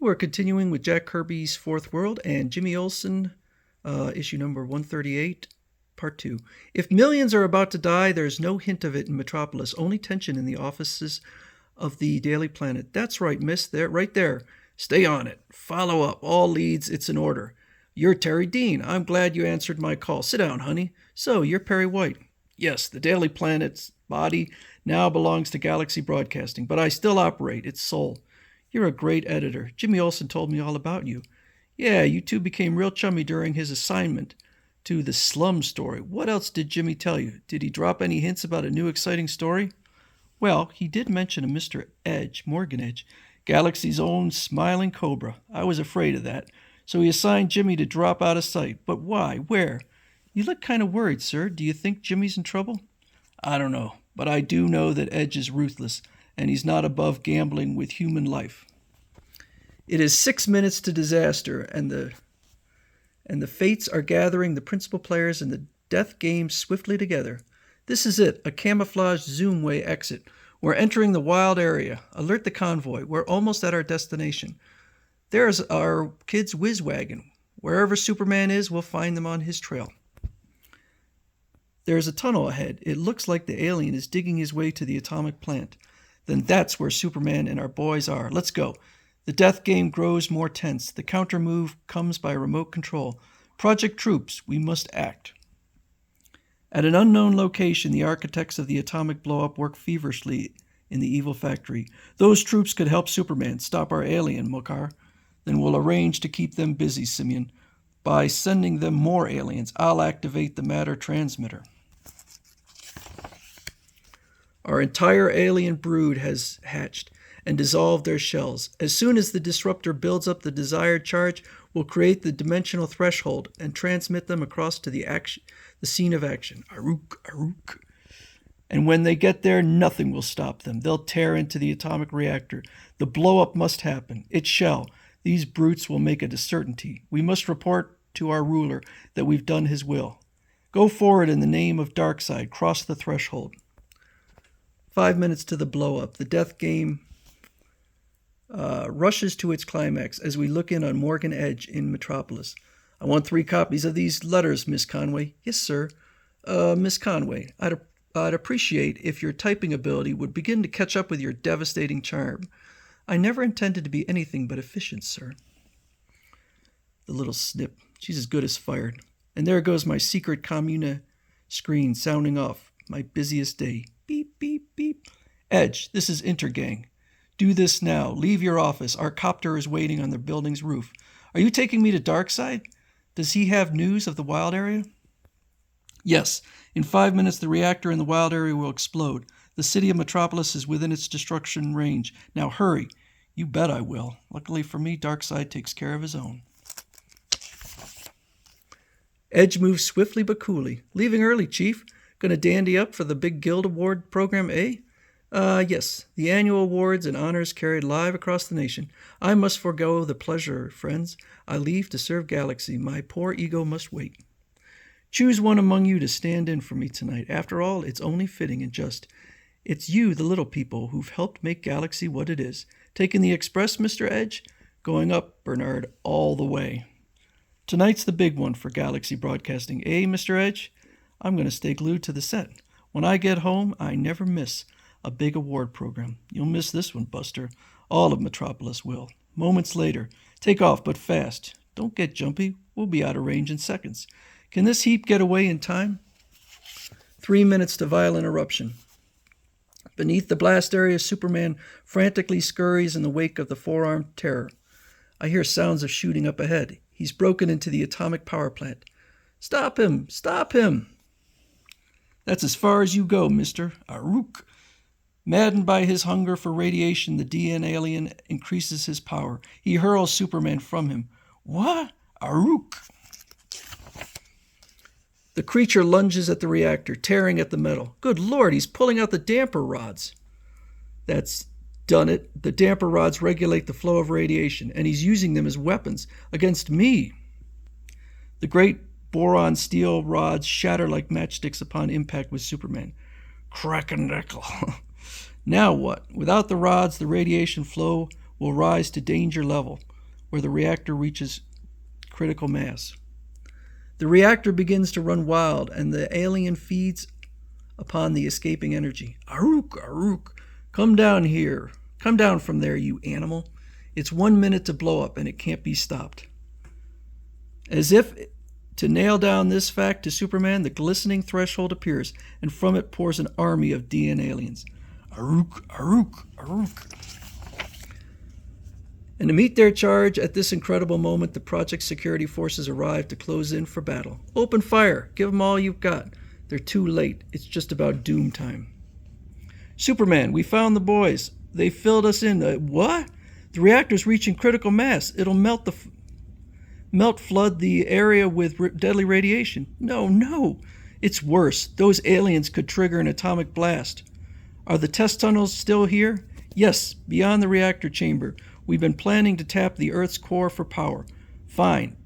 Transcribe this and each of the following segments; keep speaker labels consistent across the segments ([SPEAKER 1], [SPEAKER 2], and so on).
[SPEAKER 1] We're continuing with Jack Kirby's Fourth World and Jimmy Olsen, issue number 138, part 2. If millions are about to die, there's no hint of it in Metropolis, only tension in the offices of the Daily Planet. That's right, miss, there, right there. Stay on it. Follow up. All leads, it's in order. You're Terry Dean. I'm glad you answered my call. Sit down, honey. So, you're Perry White. Yes, the Daily Planet's body now belongs to Galaxy Broadcasting, but I still operate its soul. You're a great editor. Jimmy Olsen told me all about you. Yeah, you two became real chummy during his assignment to the Slum story. What else did Jimmy tell you? Did he drop any hints about a new exciting story? Well, he did mention a Mr. Edge, Morgan Edge, Galaxy's own smiling cobra. I was afraid of that. So he assigned Jimmy to drop out of sight. But why? Where? You look kind of worried, sir. Do you think Jimmy's in trouble? I don't know, but I do know that Edge is ruthless, and he's not above gambling with human life. It is 6 minutes to disaster, and the fates are gathering the principal players in the death game swiftly together. This is it, a camouflaged zoom-way exit. We're entering the wild area. Alert the convoy. We're almost at our destination. There's our kid's whiz wagon. Wherever Superman is, we'll find them on his trail. There's a tunnel ahead. It looks like the alien is digging his way to the atomic plant. Then that's where Superman and our boys are. Let's go. The death game grows more tense. The counter move comes by remote control. Project Troops, we must act. At an unknown location, the architects of the atomic blow-up work feverishly in the evil factory. Those troops could help Superman stop our alien, Mokar. Then we'll arrange to keep them busy, Simeon. By sending them more aliens, I'll activate the matter transmitter. Our entire alien brood has hatched and dissolved their shells. As soon as the disruptor builds up the desired charge, we'll create the dimensional threshold and transmit them across to the scene of action. Aruk, Aruk. And when they get there, nothing will stop them. They'll tear into the atomic reactor. The blow-up must happen. It shall. These brutes will make it a certainty. We must report to our ruler that we've done his will. Go forward in the name of Darkseid. Cross the threshold. 5 minutes to the blow-up. The death game rushes to its climax as we look in on Morgan Edge in Metropolis. I want 3 copies of these letters, Miss Conway. Yes, sir. Miss Conway, I'd appreciate if your typing ability would begin to catch up with your devastating charm. I never intended to be anything but efficient, sir. The little snip. She's as good as fired. And there goes my secret communa screen sounding off. My busiest day. Beep, beep, beep. Edge, this is Intergang. Do this now. Leave your office. Our copter is waiting on the building's roof. Are you taking me to Darkseid? Does he have news of the wild area? Yes. In 5 minutes, the reactor in the wild area will explode. The city of Metropolis is within its destruction range. Now hurry. You bet I will. Luckily for me, Darkseid takes care of his own. Edge moves swiftly but coolly. Leaving early, Chief. Gonna dandy up for the big Guild Award program, eh? Yes. The annual awards and honors carried live across the nation. I must forego the pleasure, friends. I leave to serve Galaxy. My poor ego must wait. Choose one among you to stand in for me tonight. After all, it's only fitting and just. It's you, the little people, who've helped make Galaxy what it is. Taking the express, Mr. Edge? Going up, Bernard, all the way. Tonight's the big one for Galaxy Broadcasting, eh, Mr. Edge? I'm going to stay glued to the set. When I get home, I never miss a big award program. You'll miss this one, Buster. All of Metropolis will. Moments later. Take off, but fast. Don't get jumpy. We'll be out of range in seconds. Can this heap get away in time? 3 minutes to violent eruption. Beneath the blast area, Superman frantically scurries in the wake of the four-armed terror. I hear sounds of shooting up ahead. He's broken into the atomic power plant. Stop him! Stop him! That's as far as you go, mister. Aruk. Maddened by his hunger for radiation, the DN alien increases his power. He hurls Superman from him. What? Aruk. The creature lunges at the reactor, tearing at the metal. Good Lord, he's pulling out the damper rods. That's done it. The damper rods regulate the flow of radiation, and he's using them as weapons against me. The great boron steel rods shatter like matchsticks upon impact with Superman. Crack-a-nickel. Now what? Without the rods, the radiation flow will rise to danger level, where the reactor reaches critical mass. The reactor begins to run wild, and the alien feeds upon the escaping energy. Aruk, Aruk, come down here. Come down from there, you animal. It's 1 minute to blow up, and it can't be stopped. As if to nail down this fact to Superman, the glistening threshold appears, and from it pours an army of DN aliens. Aruk, Aruk, Aruk. And to meet their charge at this incredible moment, the project security forces arrive to close in for battle. Open fire. Give them all you've got. They're too late. It's just about doom time. Superman, we found the boys. They filled us in. What? The reactor's reaching critical mass. It'll flood the area with deadly radiation. No. It's worse. Those aliens could trigger an atomic blast. Are the test tunnels still here? Yes, beyond the reactor chamber. We've been planning to tap the Earth's core for power. Fine.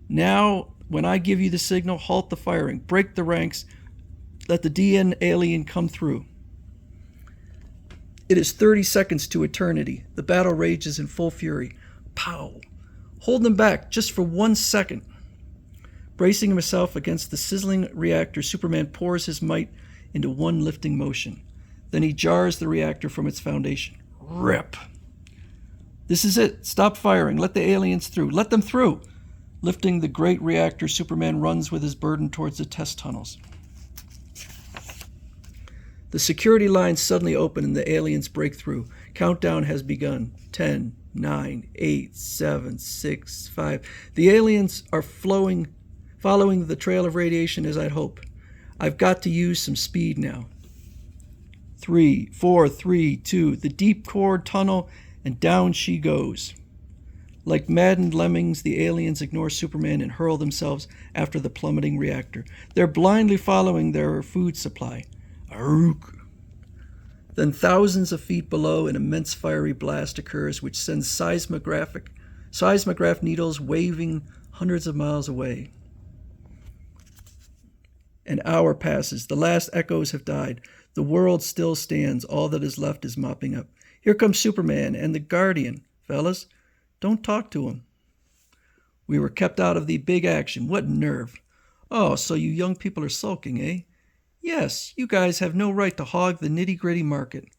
[SPEAKER 1] Now, when I give you the signal, halt the firing. Break the ranks. Let the DN alien come through. It is 30 seconds to eternity. The battle rages in full fury. Pow! Hold them back just for 1 second. Bracing himself against the sizzling reactor, Superman pours his might into one lifting motion. Then he jars the reactor from its foundation. Rip! This is it. Stop firing. Let the aliens through. Let them through! Lifting the great reactor, Superman runs with his burden towards the test tunnels. The security lines suddenly open and the aliens break through. Countdown has begun. 10, 9, 8, 7, 6, 5. The aliens are following the trail of radiation as I'd hoped. I've got to use some speed now. 3, 4, 3, 2. The deep core tunnel, and down she goes. Like maddened lemmings, the aliens ignore Superman and hurl themselves after the plummeting reactor. They're blindly following their food supply. Aruk. Then thousands of feet below, an immense fiery blast occurs which sends seismograph needles waving hundreds of miles away. An hour passes. The last echoes have died. The world still stands. All that is left is mopping up. Here comes Superman and the Guardian. Fellas, don't talk to him. We were kept out of the big action. What nerve. Oh, so you young people are sulking, eh? Yes, you guys have no right to hog the nitty-gritty market.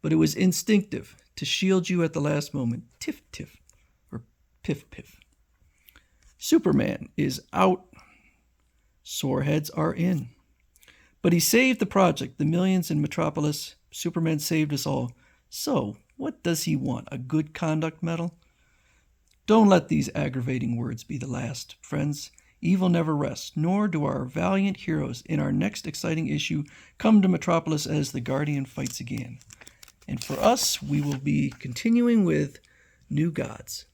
[SPEAKER 1] But it was instinctive to shield you at the last moment. Tiff-tiff, or piff-piff. Superman is out. Soreheads are in. But he saved the project, the millions in Metropolis. Superman saved us all. So, what does he want? A good conduct medal? Don't let these aggravating words be the last, friends. Evil never rests, nor do our valiant heroes in our next exciting issue come to Metropolis as the Guardian fights again. And for us, we will be continuing with New Gods.